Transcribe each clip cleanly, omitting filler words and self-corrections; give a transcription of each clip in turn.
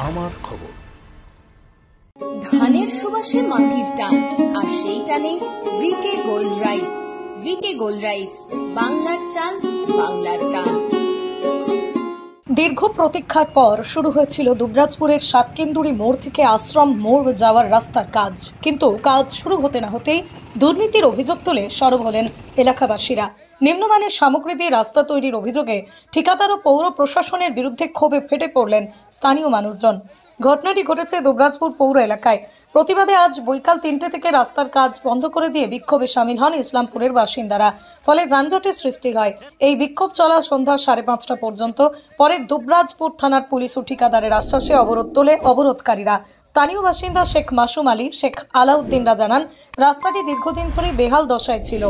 আমার খবর। ধানের সুবাসে মাটির টান, আর সেই টানে V K gold rice. V K gold rice, বাংলার চাল, বাংলার টান। দীর্ঘ প্রতীক্ষার পর শুরু হয়েছিল দুবরাজপুরের সাতকেন্দুরি মোড় থেকে আশ্রম মোড় যাওয়ার রাস্তার কাজ, কিন্তু কাজ শুরু হতে না হতেই দুর্নীতির অভিযোগ তুলে সরব হলেন এলাকাবাসীরা। নিম্নমানের সামগ্রী দিয়ে রাস্তা তৈরির অভিযোগে ঠিকাদার ও পৌর প্রশাসনের বিরুদ্ধে ক্ষোভে ফেটে পড়লেন স্থানীয় মানুষজন। ঘটনাটি ঘটেছে দুবরাজপুর পৌর এলাকায়। প্রতিবাদে আজ বৈকাল 3টে থেকে রাস্তার কাজ বন্ধ করে দিয়ে বিক্ষোভে সামিল হন ইসলামপুরের বাসিন্দারা। ফলে যানজটের সৃষ্টি হয়। এই বিক্ষোভ চলা সন্ধ্যা 5:30 পর্যন্ত। পরে দুবরাজপুর থানার পুলিশ ও ঠিকাদারের আশ্বাসে অবরোধ তোলে অবরোধকারীরা। স্থানীয় বাসিন্দা শেখ মাসুম আলী, শেখ আলাউদ্দিনরা জানান, রাস্তাটি দীর্ঘদিন ধরে বেহাল দশায় ছিল।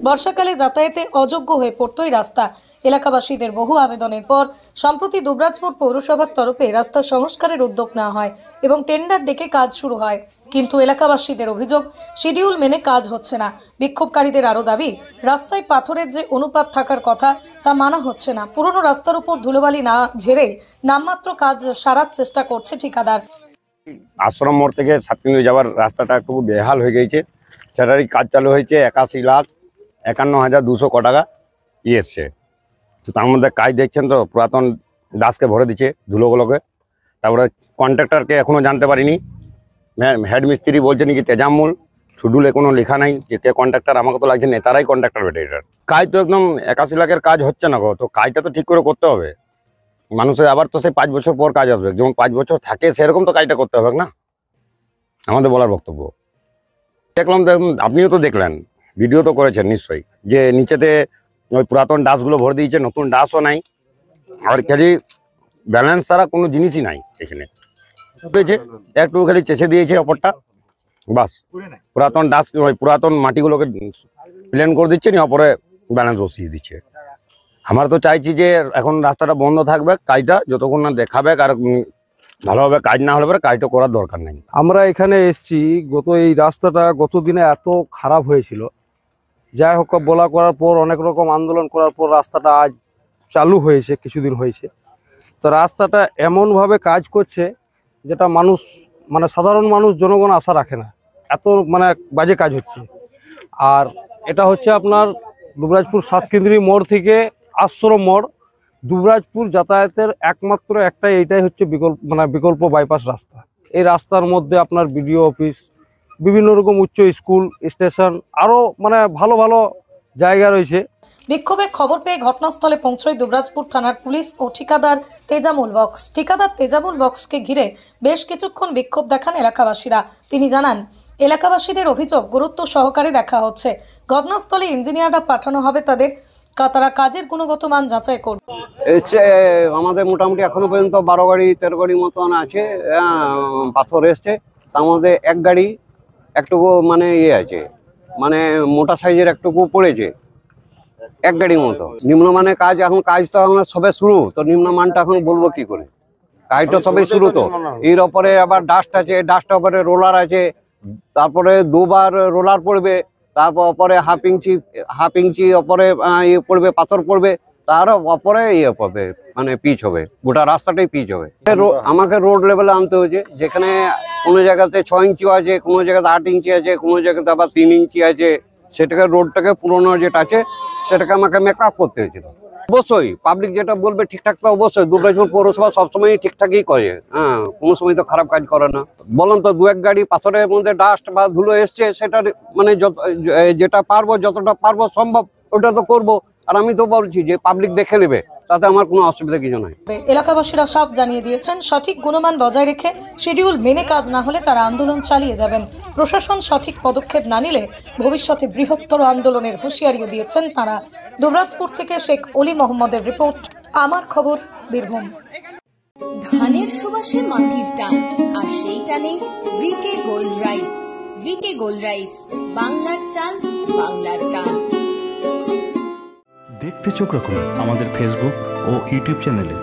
বর্ষাকালে যাতায়াতে অযোগ্য হয়ে পড়ত এই রাস্তা। এলাকাবাসীদের বহু আবেদনের পর সম্প্রতি দুবরাজপুর পৌরসভার তরফে রাস্তা সংস্কারের উদ্যোগ নেওয়া হয় এবং টেন্ডার ডেকে কাজ শুরু হয়। কিন্তু এলাকাবাসীদের অভিযোগ, শিডিউল মেনে কাজ হচ্ছে না। বিক্ষোভকারীদের আরও দাবি, রাস্তায় পাথরের যে অনুপাত থাকার কথা তা মানা হচ্ছে না। পুরনো রাস্তার উপর ধুলোবালি না ঝেড়ে নামমাত্র কাজ সারার চেষ্টা করছে ঠিকাদার। আশ্রম মোড় থেকে সাতকেন্দুরি যাওয়ার রাস্তাটা একটু বেহাল হয়ে গেছে। সেটারই কাজ চালু হয়েছে। 81,51,200 টাকা এসছে। তো তার মধ্যে কাজ দেখছেন তো, পুরাতন দাসকে ভরে দিচ্ছে ধুলোগুলোকে। তারপরে কন্ট্রাক্টরকে এখনও জানতে পারিনি। হেড মিস্ত্রি বলছে নাকি তেজামুল, শুডুলে কোনো লেখা নাই যে কে কন্ট্রাক্টর। আমাকে তো লাগছে নেতারাই কন্ট্রাক্টর বেটে। এটার কাজ তো একদম 81 লাখের কাজ হচ্ছে না গো। তো কাজটা তো ঠিক করে করতে হবে। মানুষের আবার তো সেই 5 বছর পর কাজ আসবে, যেমন 5 বছর থাকে সেরকম তো কাজটা করতে হবে না, আমাদের বলার বক্তব্য। দেখলাম, আপনিও তো দেখলেন, ভিডিও তো করেছেন নিশ্চয়ই, যে নিচেতে ওই পুরাতন ডাসগুলো ভরে দিয়েছে, নতুন ডাসও নাই। আর খালি ব্যালেন্স ছাড়া কোনো জিনিসই নাই এখানে। একটু খালি চেষে দিয়েছে অপরটা, বাস। পুরাতন ডাস, ওই পুরাতন মাটিগুলোকে প্লেন করে দিচ্ছে, নিয়ে অপরে ব্যালেন্স বসিয়ে দিচ্ছে। আমরা তো চাইছি যে এখন রাস্তাটা বন্ধ থাকবে, কাজটা যতক্ষণ না দেখাবে আর ভালোভাবে কাজ না হলে পরে কাজটা করার দরকার নেই। আমরা এখানে এসছি, এই রাস্তাটা গত দিনে এত খারাপ হয়েছিল। যাই হোক, বলা করার পর, অনেক রকম আন্দোলন করার পর রাস্তাটা আজ চালু হয়েছে, কিছুদিন হয়েছে। তো রাস্তাটা এমনভাবে কাজ করছে যেটা মানুষ, সাধারণ মানুষ, জনগণ আশা রাখে না। এত বাজে কাজ হচ্ছে। আর এটা হচ্ছে আপনার দুবরাজপুর সাতকেন্দুরি মোড় থেকে আশ্রম মোড়। দুবরাজপুর যাতায়াতের একমাত্র এইটাই হচ্ছে বিকল্প বাইপাস রাস্তা। এই রাস্তার মধ্যে আপনার বিডিও অফিস, বিভিন্ন রকম উচ্চ স্কুল, স্টেশন, আরো ভালো ভালো জায়গা রয়েছে। বিক্ষোভের খবর পেয়ে ঘটনাস্থলে পৌঁছয় দুবরাজপুর থানার পুলিশ ও ঠিকাদার তেজামুল বক্স। ঠিকাদার তেজামুল বক্সকে ঘিরে বেশ কিছুক্ষণ বিক্ষোভ দেখান এলাকাবাসীরা। তিনি জানান, এলাকাবাসীদের অভিযোগ গুরুত্ব সহকারে দেখা হচ্ছে। ঘটনাস্থলে ইঞ্জিনিয়াররা পাঠানো হবে, তারা কাজের গুণগত মান যাচাই করবে। আমাদের মোটামুটি এখনো পর্যন্ত 12 গাড়ি 13 গাড়ি মতন আছে পাথর এসছে। তার মধ্যে এক গাড়ি একটুকু আছে, মোটা সাইজের একটুকু পড়েছে, এক গাড়ির মতো। নিম্নমানের কাজ, এখন কাজ তো আমরা সবে শুরু, তো নিম্নমানটা এখন বলবো কি করে? কাজটা সবে শুরু, তো এর ওপরে আবার ডাস্ট আছে, ডাস্টের ওপরে রোলার আছে, তারপরে 2বার রোলার পড়বে, তারপর ওপরে হাফ ইঞ্চি ওপরে পড়বে, পাথর পড়বে, তার ওপরে পড়বে, পিচ হবে, গোটা রাস্তাটাই পিচ হবে। আমাকে রোড লেভেলে আনতে হয়েছে, যেখানে কোনো জায়গাতে 6 ইঞ্চি আছে, কোনো জায়গাতে 8 ইঞ্চি আছে, কোনো জায়গাতে আবার 3 ইঞ্চি আছে। সেটাকে রোডটাকে পুরোনো যেটা আছে সেটাকে আমাকে মেকআপ করতে হয়েছিল। অবশ্যই পাবলিক যেটা বলবে ঠিকঠাক, তো অবশ্যই দুবরাজপুর পৌরসভা সবসময় ঠিকঠাকই করে। কোনো সময় তো খারাপ কাজ করে না। বললাম তো, 2-1 গাড়ি পাথরের মধ্যে ডাস্ট বা ধুলো এসছে, সেটা যেটা পারবো, যতটা পারবো সম্ভব ওটা তো করবো। আর আমি তো বলছি যে পাবলিক দেখে নেবে, তাতে আমার কোনো অসুবিধা কিছু নাই। এলাকাবাসীরা সব জানিয়ে দিয়েছেন, সঠিক গুণমান বজায় রেখে শিডিউল মেনে কাজ না হলে তারা আন্দোলন চালিয়ে যাবেন। প্রশাসন সঠিক পদক্ষেপ না নিলে ভবিষ্যতে বৃহত্তর আন্দোলনের হুঁশিয়ারিও দিয়েছেন তারা। দুবরাজপুর থেকে শেখ অলি মোহাম্মদের রিপোর্ট, আমার খবর, বীরভূম। ধানের সুবাসে মাটির টান, আর সেই টানে V K gold rice. V K gold rice, বাংলার চাল, বাংলার টান। দেখতে চোখ রাখুন আমাদের ফেসবুক ও ইউটিউব চ্যানেলে।